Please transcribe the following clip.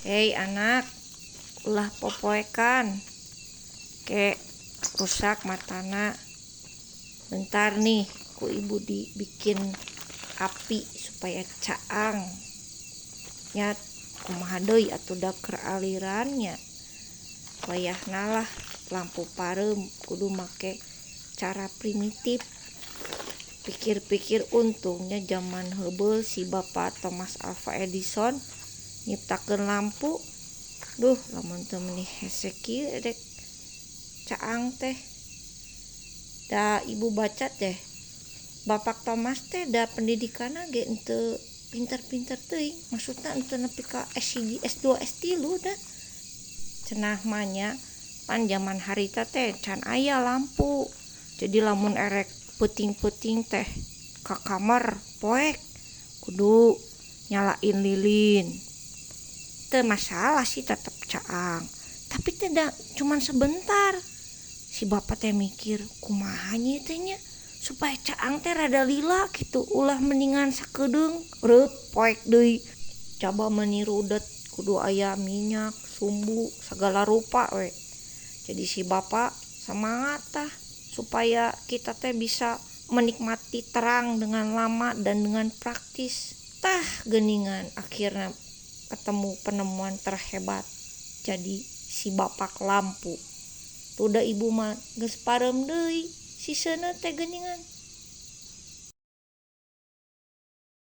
Hei anak, ulah popoekan, ke rusak matana. Bentar nih, ku ibu dibikin api supaya caang. Nya kumaha deui atuh da keur alirannya. Wayahna lah lampu pareum kudu make cara primitif. Pikir-pikir untungnya zaman heubeul si Bapak Thomas Alva Edison nyiptakeun lampu. Duh, lamun teu meuni hese kieu dek caang teh. Da ibu baca teh, Bapak Thomas teh da pendidikanna ge henteu pinter-pinter teuing, maksudna henteu nepi ka S1, S2, S3 da. Cenah mah nya pan zaman harita teh can aya lampu. Jadi lamun erek peuting-peuting teh ka kamar poek kudu nyalain lilin. Teu masalah sih tetep caang, tapi teh da cuman sebentar. Si bapak teh mikir kumaha nya teh nya supaya caang teh rada lila gitu, ulah mendingan sakedeung reup poek deui. Coba menirudet kudu aya minyak, sumbu, segala rupa we. Jadi si bapak semangat tah supaya kita teh bisa menikmati terang dengan lama dan dengan praktis. Tah geuningan akhirnya ketemu penemuan terhebat, jadi si bapak lampu. Tuh da ibu mah geus pareum deui siseuna teh geuningan.